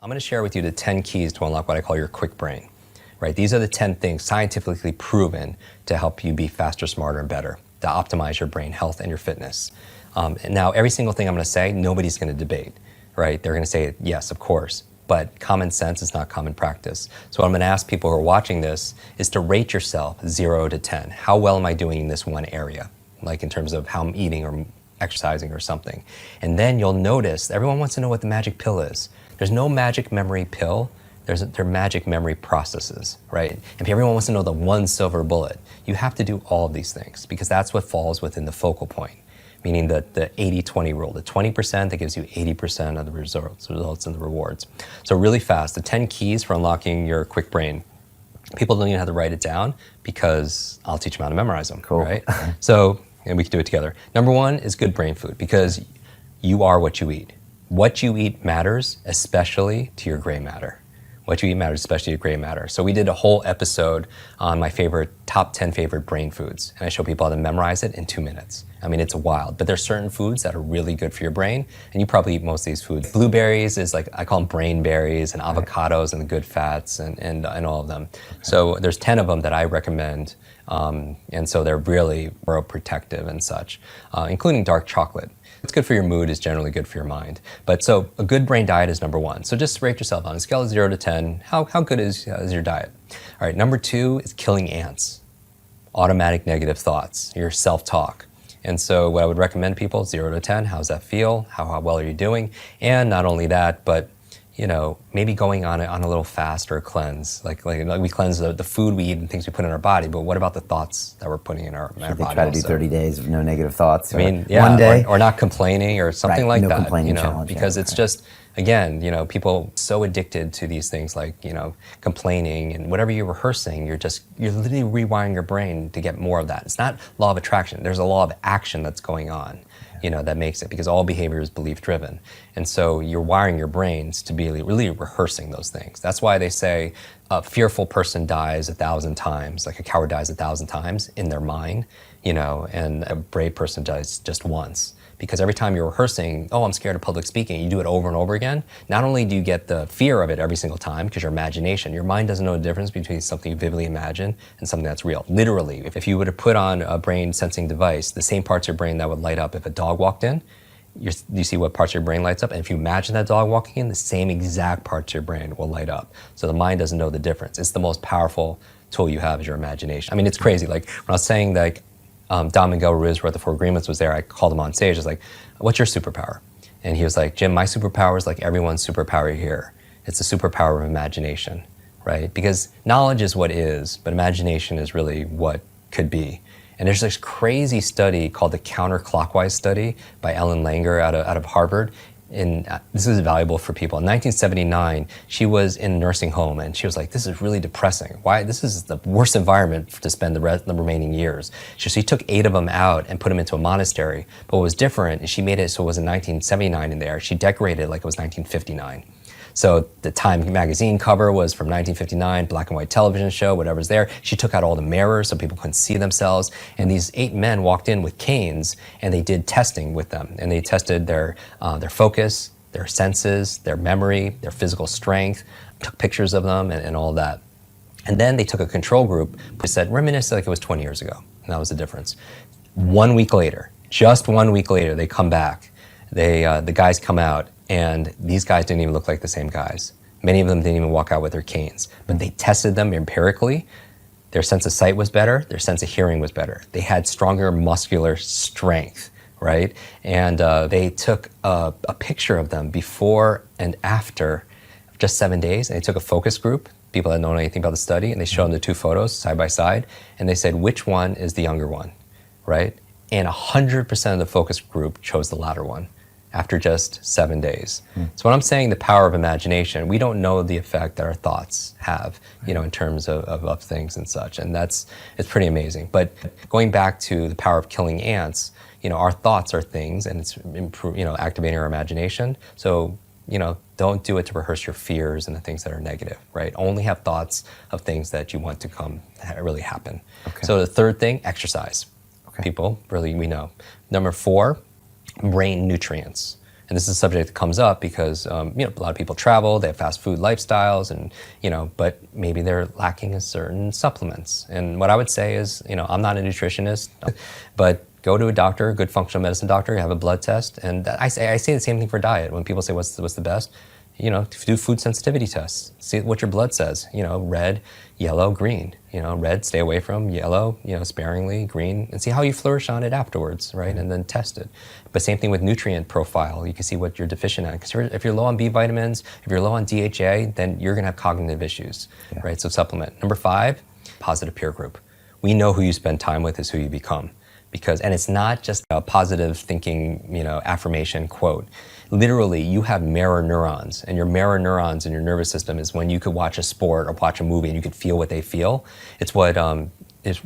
I'm going to share with you the 10 keys to unlock what I call your Kwik brain. Right? These are the 10 things scientifically proven to help you be faster, smarter, and better, to optimize your brain health and your fitness. And now, every single thing I'm going to say, nobody's going to debate. Right? They're going to say, yes, of course. But common sense is not common practice. So what I'm going to ask people who are watching this is to rate yourself 0 to 10. How well am I doing in this one area? Like in terms of how I'm eating or exercising or something. And then you'll notice, everyone wants to know what the magic pill is. There's no magic memory pill. They're magic memory processes, right? And everyone wants to know the one silver bullet. You have to do all of these things because that's what falls within the focal point, meaning the 80-20 rule, the 20% that gives you 80% of the results and the rewards. So really fast, the 10 keys for unlocking your Kwik brain. People don't even have to write it down because I'll teach them how to memorize them, cool. Right? So, and we can do it together. Number one is good brain food because you are what you eat. What you eat matters, especially to your gray matter. What you eat matters, especially your gray matter. So we did a whole episode on my top 10 favorite brain foods, and I show people how to memorize it in 2 minutes. I mean, it's wild, but there's certain foods that are really good for your brain, and you probably eat most of these foods. Blueberries is like, I call them brain berries, and avocados and the good fats and all of them. Okay. So there's 10 of them that I recommend, and so they're really neuroprotective and such, including dark chocolate. It's good for your mood, is generally good for your mind. But so a good brain diet is number one. So just rate yourself on a scale of 0 to 10. How good is your diet? All right, number two is killing ants. Automatic negative thoughts, your self-talk. And so what I would recommend people, 0 to 10, how's that feel? How well are you doing? And not only that, but maybe going on a little fast or a cleanse. Like we cleanse the food we eat and things we put in our body, but what about the thoughts that we're putting in our body? Try to do 30 days of no negative thoughts. I mean, yeah, 1 day. Or not complaining or something like no that. Complaining challenge, because it's just, again, people so addicted to these things like, complaining and whatever you're rehearsing, you're literally rewiring your brain to get more of that. It's not law of attraction. There's a law of action that's going on. That makes it, because all behavior is belief driven. And so you're wiring your brains to be really rehearsing those things. That's why they say a fearful person dies 1,000 times, like a coward dies 1,000 times in their mind, and a brave person dies just once. Because every time you're rehearsing, oh, I'm scared of public speaking, you do it over and over again, not only do you get the fear of it every single time, because your imagination, your mind doesn't know the difference between something you vividly imagine and something that's real. Literally, if you were to put on a brain sensing device, the same parts of your brain that would light up if a dog walked in, you see what parts of your brain lights up, and if you imagine that dog walking in, the same exact parts of your brain will light up. So the mind doesn't know the difference. It's the most powerful tool you have is your imagination. I mean, it's crazy. Like when I was saying that, Don Miguel Ruiz, who wrote the 4 Agreements, was there. I called him on stage. I was like, what's your superpower? And he was like, Jim, my superpower is like everyone's superpower here. It's the superpower of imagination, right? Because knowledge is what is, but imagination is really what could be. And there's this crazy study called the counterclockwise study by Ellen Langer out of Harvard. And this is valuable for people. In 1979, she was in a nursing home, and she was like, this is really depressing. Why? This is the worst environment to spend the remaining years. So she took 8 of them out and put them into a monastery. But what was different is she made it so it was in 1979 in there. She decorated it like it was 1959. So the Time magazine cover was from 1959, black and white television show, whatever's there. She took out all the mirrors so people couldn't see themselves. And these 8 men walked in with canes, and they did testing with them. And they tested their focus, their senses, their memory, their physical strength, took pictures of them and all that. And then they took a control group who said, reminisce like it was 20 years ago. And that was the difference. 1 week later, just 1 week later, they come back. The guys come out, and these guys didn't even look like the same guys. Many of them didn't even walk out with their canes. But they tested them empirically. Their sense of sight was better. Their sense of hearing was better. They had stronger muscular strength, right? And they took a picture of them before and after just 7 days. And they took a focus group, people that don't know anything about the study, and they showed them the 2 photos side by side. And they said, which one is the younger one, right? And 100% of the focus group chose the latter one after just 7 days. So when I'm saying the power of imagination, we don't know the effect that our thoughts have, in terms of things and such, and it's pretty amazing. But going back to the power of killing ants, our thoughts are things, and it's activating our imagination. So, don't do it to rehearse your fears and the things that are negative, right? Only have thoughts of things that you want to really happen. Okay. So the third thing, exercise. Okay. People, really, we know. Number 4, brain nutrients. And this is a subject that comes up because a lot of people travel, they have fast food lifestyles, and but maybe they're lacking in certain supplements. And what I would say is, I'm not a nutritionist, but go to a doctor, a good functional medicine doctor, have a blood test. And I say the same thing for diet. When people say what's the best, do food sensitivity tests. See what your blood says. Red, yellow, green. Red, stay away from. Yellow, sparingly. Green, and see how you flourish on it afterwards, right? And then test it. But same thing with nutrient profile. You can see what you're deficient in. Because if you're low on B vitamins, if you're low on DHA, then you're going to have cognitive issues, right? So supplement. Number 5, positive peer group. We know who you spend time with is who you become. And it's not just a positive thinking, affirmation quote. Literally, you have mirror neurons, and your mirror neurons in your nervous system is when you could watch a sport or watch a movie and you could feel what they feel. It's what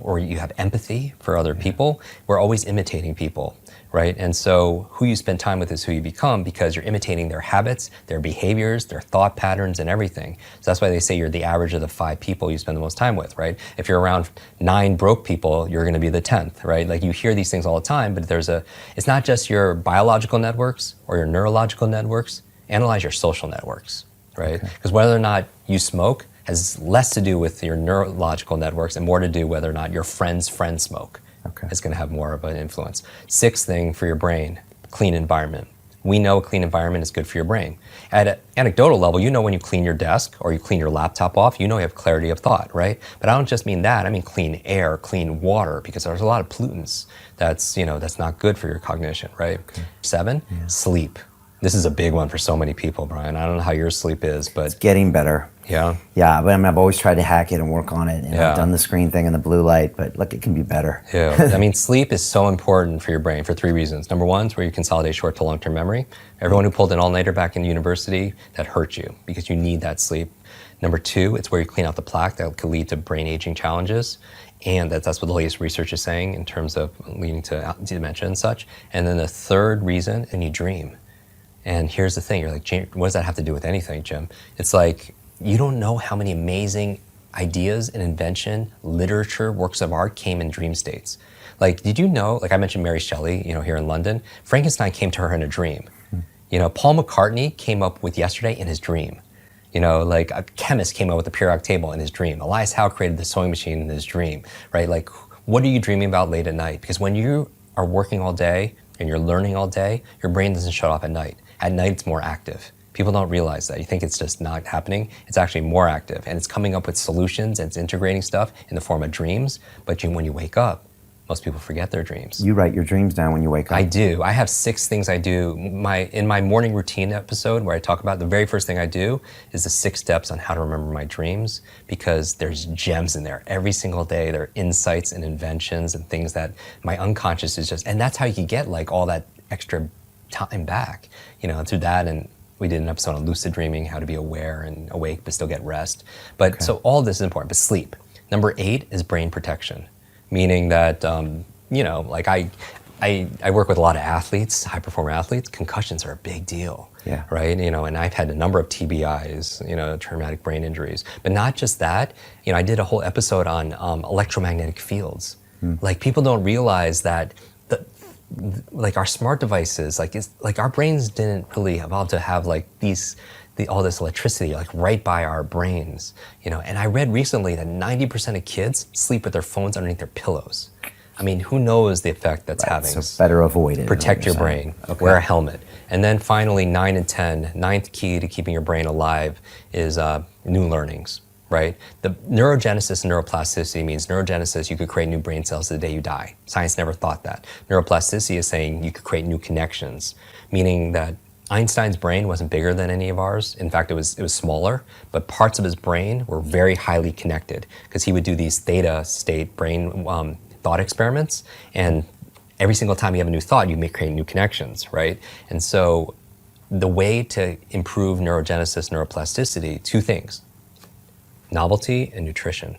or you have empathy for other people. We're always imitating people, right? And so who you spend time with is who you become, because you're imitating their habits, their behaviors, their thought patterns, and everything. So that's why they say you're the average of the 5 people you spend the most time with, right? If you're around 9 broke people, you're going to be the 10th, right? Like, you hear these things all the time, but it's not just your biological networks or your neurological networks. Analyze your social networks, right? Because whether or not you smoke has less to do with your neurological networks and more to do whether or not your friend's friend smoke. It's going to have more of an influence. 6th thing for your brain, clean environment. We know a clean environment is good for your brain. At an anecdotal level, when you clean your desk or you clean your laptop off, you have clarity of thought, right? But I don't just mean that. I mean clean air, clean water, because there's a lot of pollutants that's not good for your cognition, right? 7, sleep. This is a big one for so many people, Brian. I don't know how your sleep is, but it's getting better. Yeah. Yeah, but I've always tried to hack it and work on it. And I've done the screen thing and the blue light, but look, it can be better. Yeah. I mean, sleep is so important for your brain for 3 reasons. Number 1 is where you consolidate short to long-term memory. Everyone who pulled an all-nighter back in university, that hurt you because you need that sleep. Number 2, it's where you clean out the plaque that could lead to brain aging challenges. And that's what the latest research is saying in terms of leading to dementia and such. And then the 3rd reason, and you dream. And here's the thing, you're like, what does that have to do with anything, Jim? It's like, you don't know how many amazing ideas and invention, literature, works of art came in dream states. Like, did you know, like I mentioned Mary Shelley, here in London, Frankenstein came to her in a dream. Paul McCartney came up with Yesterday in his dream. Like a chemist came up with the periodic table in his dream. Elias Howe created the sewing machine in his dream, right? Like, what are you dreaming about late at night? Because when you are working all day and you're learning all day, your brain doesn't shut off at night. At night, it's more active. People don't realize that. You think it's just not happening. It's actually more active, and it's coming up with solutions, and it's integrating stuff in the form of dreams. But when you wake up, most people forget their dreams. You write your dreams down when you wake up? I do. I have 6 things I do. In my morning routine episode, where I talk about the very first thing I do is the 6 steps on how to remember my dreams, because there's gems in there. Every single day, there are insights and inventions and things that my unconscious is just, and that's how you can get like all that extra time back, through that. And we did an episode on lucid dreaming, how to be aware and awake but still get rest. But so all this is important, but sleep. Number 8 is brain protection, meaning that, like I work with a lot of athletes, high performer athletes. Concussions are a big deal, right? And I've had a number of TBIs, traumatic brain injuries. But not just that, I did a whole episode on electromagnetic fields. Like, people don't realize that like our smart devices, like our brains didn't really evolve to have like all this electricity like right by our brains, And I read recently that 90% of kids sleep with their phones underneath their pillows. I mean, who knows the effect that's having? So better avoid it. Protect your brain. Wear a helmet. And then finally, 9 and 10. 9th key to keeping your brain alive is new learnings. Right? The neurogenesis and neuroplasticity means neurogenesis, you could create new brain cells the day you die. Science never thought that. Neuroplasticity is saying you could create new connections, meaning that Einstein's brain wasn't bigger than any of ours. In fact, it was smaller, but parts of his brain were very highly connected because he would do these theta state brain thought experiments, and every single time you have a new thought, you may create new connections, right? And so the way to improve neurogenesis, neuroplasticity, 2 things. Novelty and nutrition.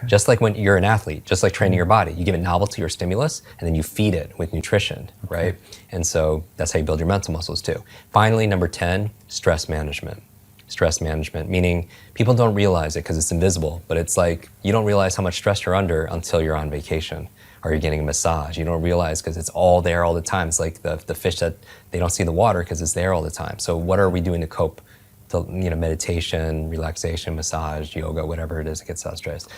Just like when you're an athlete, just like training your body, you give it novelty or stimulus, and then you feed it with nutrition, right? And so that's how you build your mental muscles too. Finally, number 10, stress management. Stress management, meaning people don't realize it because it's invisible, but it's like you don't realize how much stress you're under until you're on vacation, Are you getting a massage? You don't realize because it's all there all the time. It's like the fish that they don't see the water because it's there all the time. So what are we doing to cope? To, meditation, relaxation, massage, yoga, whatever it is that gets us stressed.